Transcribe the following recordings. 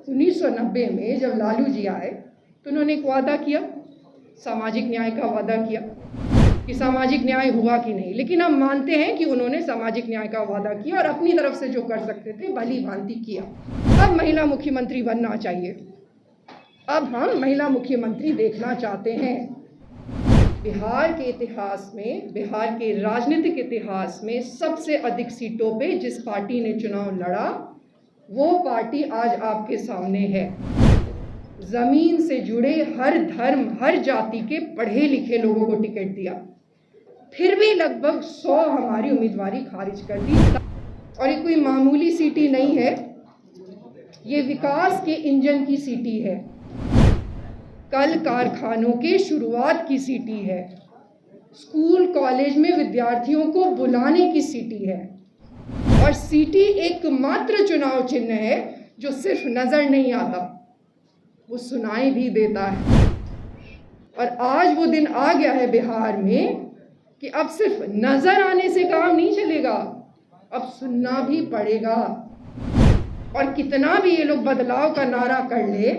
1990 में जब लालू जी आए तो उन्होंने एक वादा किया, सामाजिक न्याय का वादा किया कि सामाजिक न्याय हुआ कि नहीं, लेकिन हम मानते हैं कि उन्होंने सामाजिक न्याय का वादा किया और अपनी तरफ से जो कर सकते थे भली भांति किया। अब महिला मुख्यमंत्री बनना चाहिए। अब हम महिला मुख्यमंत्री देखना चाहते हैं। बिहार के इतिहास में, बिहार के राजनीतिक इतिहास में सबसे अधिक सीटों पे जिस पार्टी ने चुनाव लड़ा वो पार्टी आज आपके सामने है। जमीन से जुड़े हर धर्म, हर जाति के पढ़े लिखे लोगों को टिकट दिया, फिर भी लगभग 100 हमारी उम्मीदवारी खारिज कर दी। और ये कोई मामूली सीटी नहीं है, ये विकास के इंजन की सीटी है, कल कारखानों के शुरुआत की सीटी है, स्कूल कॉलेज में विद्यार्थियों को बुलाने की सीटी है। और सीटी एकमात्र चुनाव चिन्ह है जो सिर्फ नजर नहीं आता, वो सुनाई भी देता है। और आज वो दिन आ गया है बिहार में कि अब सिर्फ नजर आने से काम नहीं चलेगा, अब सुनना भी पड़ेगा। और कितना भी ये लोग बदलाव का नारा कर ले,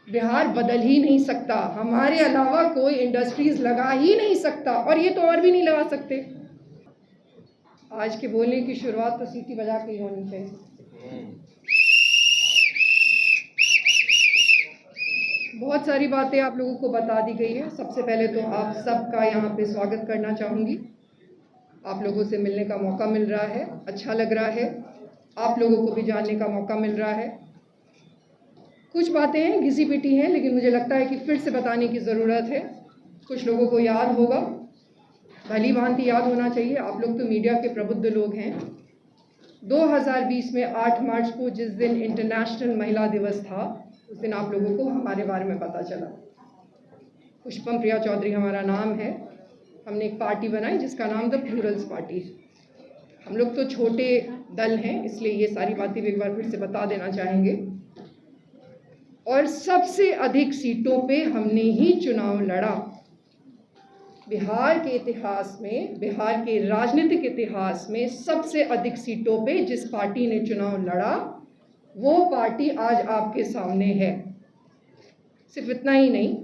बिहार बदल ही नहीं सकता। हमारे अलावा कोई इंडस्ट्रीज लगा ही नहीं सकता, और ये तो और भी नहीं लगा सकते। आज के बोलने की शुरुआत तो सीटी बजा के ही होनी चाहिए। बहुत सारी बातें आप लोगों को बता दी गई है। सबसे पहले तो आप सबका यहाँ पे स्वागत करना चाहूँगी। आप लोगों से मिलने का मौका मिल रहा है, अच्छा लग रहा है। आप लोगों को भी जानने का मौका मिल रहा है। कुछ बातें हैं घिसी पिटी हैं, लेकिन मुझे लगता है कि फिर से बताने की ज़रूरत है। कुछ लोगों को याद होगा, भली भांति याद होना चाहिए। आप लोग तो मीडिया के प्रबुद्ध लोग हैं। 2020 में 8 मार्च को जिस दिन इंटरनेशनल महिला दिवस था, उस दिन आप लोगों को हमारे बारे में पता चला। पुष्पम प्रिया चौधरी हमारा नाम है। हमने एक पार्टी बनाई जिसका नाम द प्लूरल्स पार्टी। हम लोग तो छोटे दल हैं, इसलिए ये सारी बातें भी एक बार फिर से बता देना चाहेंगे। और सबसे अधिक सीटों पे हमने ही चुनाव लड़ा। बिहार के इतिहास में, बिहार के राजनीतिक इतिहास में सबसे अधिक सीटों पे जिस पार्टी ने चुनाव लड़ा वो पार्टी आज आपके सामने है। सिर्फ इतना ही नहीं,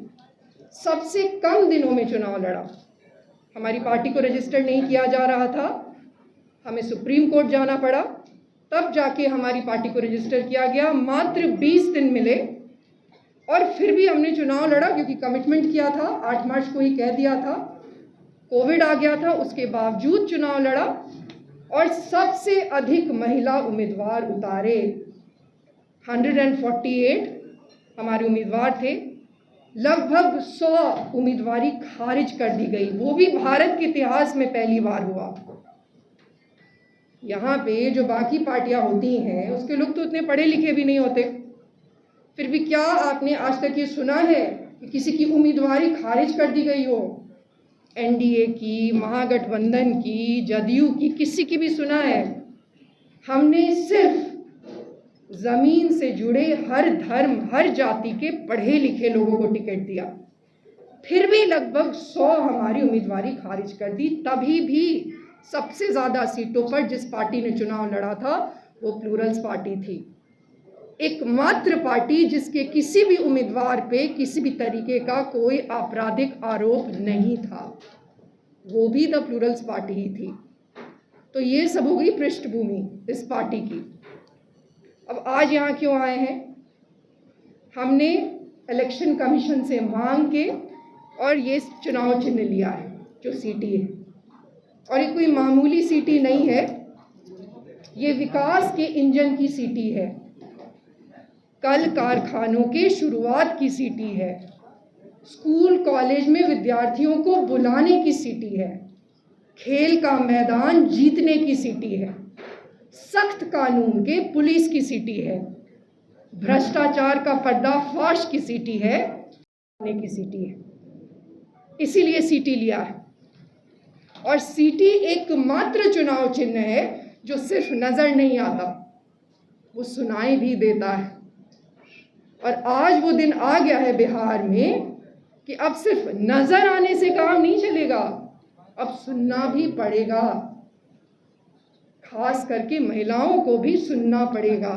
सबसे कम दिनों में चुनाव लड़ा। हमारी पार्टी को रजिस्टर नहीं किया जा रहा था, हमें सुप्रीम कोर्ट जाना पड़ा, तब जाके हमारी पार्टी को रजिस्टर किया गया। मात्र 20 दिन मिले और फिर भी हमने चुनाव लड़ा, क्योंकि कमिटमेंट किया था, 8 मार्च को ही कह दिया था। कोविड आ गया था, उसके बावजूद चुनाव लड़ा और सबसे अधिक महिला उम्मीदवार उतारे। 148 हमारे उम्मीदवार थे, लगभग 100 उम्मीदवारी खारिज कर दी गई। वो भी भारत के इतिहास में पहली बार हुआ। यहाँ पे जो बाकी पार्टियां होती हैं उसके लोग तो उतने पढ़े लिखे भी नहीं होते, फिर भी क्या आपने आज तक ये सुना है कि किसी की उम्मीदवारी खारिज कर दी गई हो? एनडीए की, महागठबंधन की, जदयू की, किसी की भी सुना है? हमने सिर्फ जमीन से जुड़े हर धर्म, हर जाति के पढ़े लिखे लोगों को टिकट दिया, फिर भी लगभग 100 हमारी उम्मीदवारी खारिज कर दी। तभी भी सबसे ज़्यादा सीटों पर जिस पार्टी ने चुनाव लड़ा था वो प्लूरल्स पार्टी थी। एकमात्र पार्टी जिसके किसी भी उम्मीदवार पे किसी भी तरीके का कोई आपराधिक आरोप नहीं था, वो भी द प्लूरल्स पार्टी ही थी। तो ये सब हो गई पृष्ठभूमि इस पार्टी की। अब आज यहाँ क्यों आए हैं? हमने इलेक्शन कमीशन से मांग के और ये चुनाव चिन्ह लिया है जो सीटी है। और ये कोई मामूली सीटी नहीं है, ये विकास के इंजन की सीटी है, कल कारखानों के शुरुआत की सीटी है, स्कूल कॉलेज में विद्यार्थियों को बुलाने की सीटी है, खेल का मैदान जीतने की सीटी है, सख्त कानून के पुलिस की सीटी है, भ्रष्टाचार का पर्दाफाश की सीटी है, की सीटी है। इसीलिए सीटी लिया है। और सीटी एकमात्र चुनाव चिन्ह है जो सिर्फ नजर नहीं आता, वो सुनाई भी देता है। और आज वो दिन आ गया है बिहार में कि अब सिर्फ नजर आने से काम नहीं चलेगा, अब सुनना भी पड़ेगा। खास करके महिलाओं को भी सुनना पड़ेगा,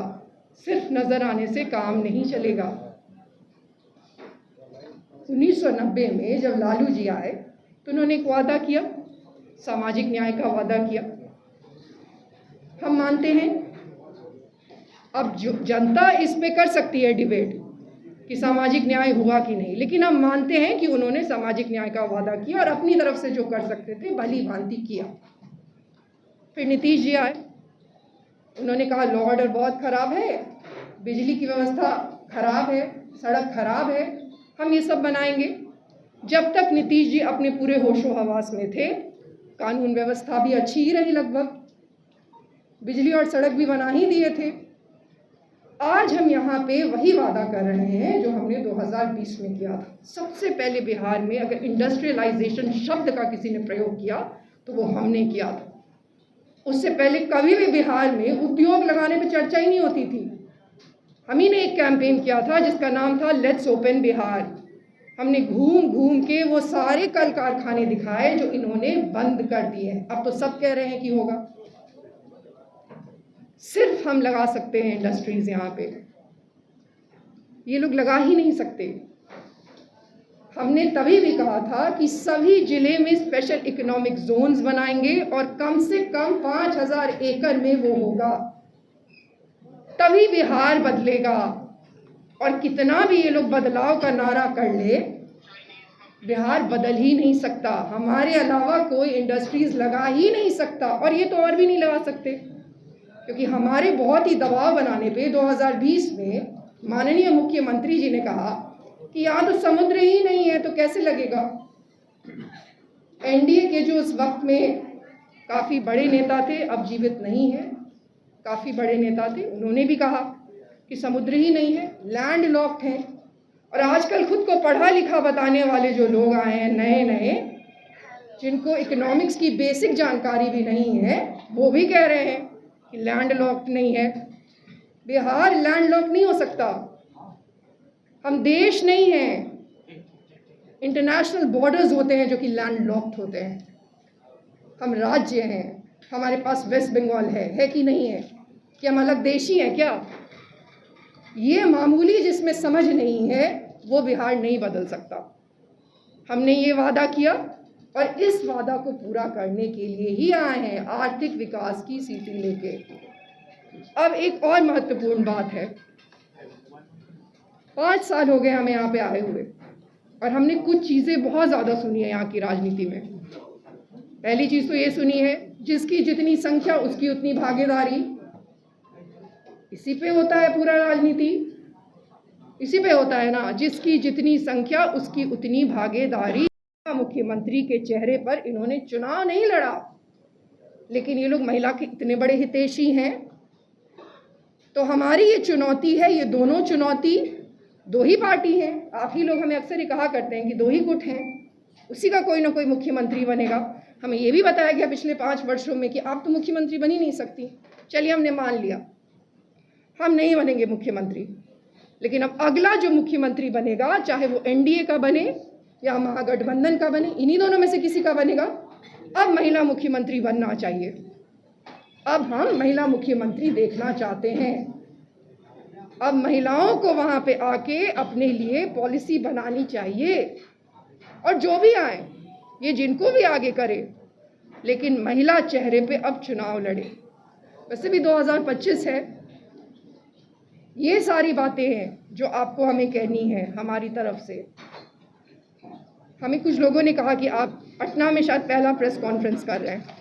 सिर्फ नज़र आने से काम नहीं चलेगा। 1990 में जब लालू जी आए तो उन्होंने एक वादा किया, सामाजिक न्याय का वादा किया। हम मानते हैं, अब जो जनता इस पे कर सकती है डिबेट कि सामाजिक न्याय हुआ कि नहीं, लेकिन हम मानते हैं कि उन्होंने सामाजिक न्याय का वादा किया और अपनी तरफ से जो कर सकते थे भली भांति किया। फिर नीतीश जी आए, उन्होंने कहा लॉ ऑर्डर बहुत ख़राब है, बिजली की व्यवस्था खराब है, सड़क खराब है, हम ये सब बनाएंगे। जब तक नीतीश जी अपने पूरे होशो हवास में थे, कानून व्यवस्था भी अच्छी ही रही, लगभग बिजली और सड़क भी बना ही दिए थे। आज हम यहाँ पे वही वादा कर रहे हैं जो हमने 2020 में किया था। सबसे पहले बिहार में अगर इंडस्ट्रियलाइजेशन शब्द का किसी ने प्रयोग किया तो वो हमने किया था। उससे पहले कभी भी बिहार में उद्योग लगाने पे चर्चा ही नहीं होती थी। हम ही ने एक कैंपेन किया था जिसका नाम था लेट्स ओपन बिहार। हमने घूम घूम के वो सारे कल कारखाने दिखाए जो इन्होंने बंद कर दिए हैं। अब तो सब कह रहे हैं कि होगा। सिर्फ हम लगा सकते हैं इंडस्ट्रीज यहाँ पे, ये लोग लगा ही नहीं सकते। हमने तभी भी कहा था कि सभी जिले में स्पेशल इकोनॉमिक जोन्स बनाएंगे और कम से कम 5000 एकड़ में वो होगा, तभी बिहार बदलेगा। और कितना भी ये लोग बदलाव का नारा कर ले, बिहार बदल ही नहीं सकता। हमारे अलावा कोई इंडस्ट्रीज लगा ही नहीं सकता, और ये तो और भी नहीं लगा सकते क्योंकि हमारे बहुत ही दबाव बनाने पे 2020 में माननीय मुख्यमंत्री जी ने कहा कि यहाँ तो समुद्र ही नहीं है तो कैसे लगेगा। एनडीए के जो उस वक्त में काफ़ी बड़े नेता थे, अब जीवित नहीं है, काफ़ी बड़े नेता थे, उन्होंने भी कहा कि समुद्र ही नहीं है, लैंड लॉक्ड है। और आजकल खुद को पढ़ा लिखा बताने वाले जो लोग आए हैं नए नए, जिनको इकोनॉमिक्स की बेसिक जानकारी भी नहीं है, वो भी कह रहे हैं कि लैंड लॉक्ड नहीं है। बिहार लैंड लॉक्ड नहीं हो सकता। हम देश नहीं हैं, इंटरनेशनल बॉर्डर्स होते हैं जो कि लैंड लॉक्ड होते हैं। हम राज्य हैं, हमारे पास वेस्ट बंगाल है कि नहीं है, कि हम अलग देशी हैं क्या? ये मामूली जिसमें समझ नहीं है वो बिहार नहीं बदल सकता। हमने ये वादा किया और इस वादा को पूरा करने के लिए ही आए हैं, आर्थिक विकास की सीटें लेके। अब एक और महत्वपूर्ण बात है, 5 साल हो गए हमें यहाँ पे आए हुए और हमने कुछ चीज़ें बहुत ज़्यादा सुनी है यहाँ की राजनीति में। पहली चीज़ तो ये सुनी है, जिसकी जितनी संख्या उसकी उतनी भागीदारी। इसी पे होता है पूरा राजनीति, इसी पे होता है ना, जिसकी जितनी संख्या उसकी उतनी भागीदारी। मुख्यमंत्री के चेहरे पर इन्होंने चुनाव नहीं लड़ा, लेकिन ये लोग महिला के इतने बड़े हितैषी हैं। तो हमारी ये चुनौती है, ये दोनों चुनौती, दो ही पार्टी हैं। आप ही लोग हमें अक्सर ये कहा करते हैं कि दो ही गुट हैं, उसी का कोई ना कोई मुख्यमंत्री बनेगा। हमें ये भी बताया गया पिछले 5 वर्षों में कि आप तो मुख्यमंत्री बन ही नहीं सकती। चलिए, हमने मान लिया हम नहीं बनेंगे मुख्यमंत्री, लेकिन अब अगला जो मुख्यमंत्री बनेगा, चाहे वो एनडीए का बने या महागठबंधन का बने, इन्हीं दोनों में से किसी का बनेगा, अब महिला मुख्यमंत्री बनना चाहिए। अब हम महिला मुख्यमंत्री देखना चाहते हैं। अब महिलाओं को वहाँ पे आके अपने लिए पॉलिसी बनानी चाहिए, और जो भी आए, ये जिनको भी आगे करे, लेकिन महिला चेहरे पे अब चुनाव लड़े। वैसे भी 2025 है। ये सारी बातें हैं जो आपको हमें कहनी है हमारी तरफ से। हमें कुछ लोगों ने कहा कि आप पटना में शायद पहला प्रेस कॉन्फ्रेंस कर रहे हैं।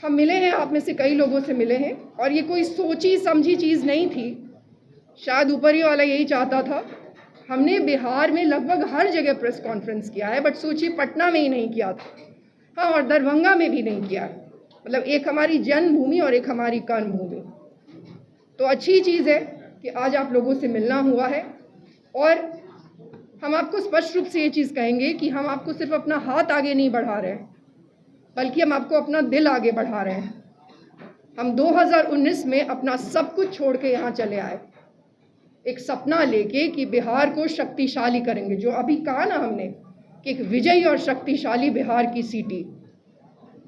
हम मिले हैं, आप में से कई लोगों से मिले हैं, और ये कोई सोची समझी चीज़ नहीं थी। शायद ऊपर ही वाला यही चाहता था। हमने बिहार में लगभग हर जगह प्रेस कॉन्फ्रेंस किया है, बट सोचिए पटना में ही नहीं किया था। हाँ, और दरभंगा में भी नहीं किया। मतलब एक हमारी जन्मभूमि और एक हमारी कर्मभूमि। तो अच्छी चीज़ है कि आज आप लोगों से मिलना हुआ है, और हम आपको स्पष्ट रूप से ये चीज़ कहेंगे कि हम आपको सिर्फ अपना हाथ आगे नहीं बढ़ा रहे हैं, बल्कि हम आपको अपना दिल आगे बढ़ा रहे हैं। हम 2019 में अपना सब कुछ छोड़ के यहाँ चले आए, एक सपना लेके कि बिहार को शक्तिशाली करेंगे। जो अभी कहा ना हमने कि एक विजयी और शक्तिशाली बिहार की सीटी,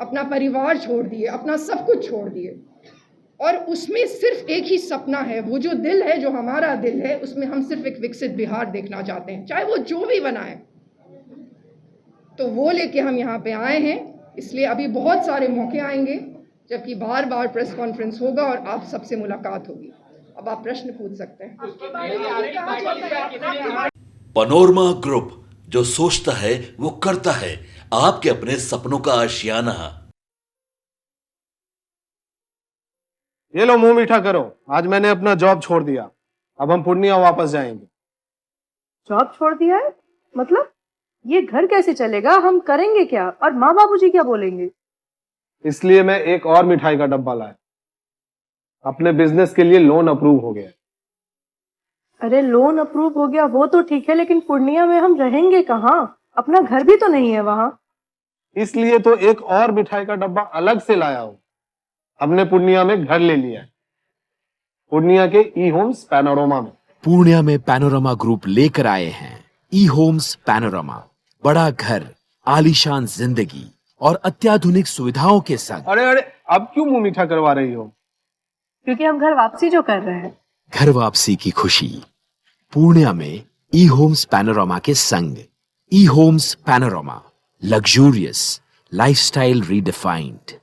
अपना परिवार छोड़ दिए, अपना सब कुछ छोड़ दिए, और उसमें सिर्फ एक ही सपना है, वो जो दिल है, जो हमारा दिल है, उसमें हम सिर्फ एक विकसित बिहार देखना चाहते हैं, चाहे वो जो भी बनाए। तो वो लेके हम यहाँ पे आए हैं। इसलिए अभी बहुत सारे मौके आएंगे जबकि बार बार प्रेस कॉन्फ्रेंस होगा और आप सबसे मुलाकात होगी। अब आप प्रश्न पूछ सकते हैं। पनोरमा ग्रुप, जो सोचता है वो करता है, आपके अपने सपनों का आशियाना। ये लो मुंह मीठा करो, आज मैंने अपना जॉब छोड़ दिया, अब हम पूर्णिया वापस जाएंगे। जॉब छोड़ दिया है? मतलब ये घर कैसे चलेगा? हम करेंगे क्या? और माँ बाबूजी क्या बोलेंगे? इसलिए मैं एक और मिठाई का डब्बा लाया। अपने बिजनेस के लिए लोन अप्रूव हो गया। अरे लोन अप्रूव हो गया वो तो ठीक है, लेकिन पूर्णिया में हम रहेंगे कहाँ? अपना घर भी तो नहीं है वहाँ। इसलिए तो एक और मिठाई का डब्बा अलग से लाया हूँ। हमने पूर्णिया में घर ले लिया है, पूर्णिया के ई होम्स पैनोरमा में। पूर्णिया में पैनोरमा ग्रुप लेकर आए हैं ई होम्स पैनोरमा। बड़ा घर, आलीशान जिंदगी और अत्याधुनिक सुविधाओं के संग। अरे अरे, अब क्यों मुंह मीठा करवा रही हो? क्योंकि हम घर वापसी जो कर रहे हैं। घर वापसी की खुशी पूर्णिया में ई होम्स पैनोरमा के संग। E homes panorama, luxurious lifestyle redefined.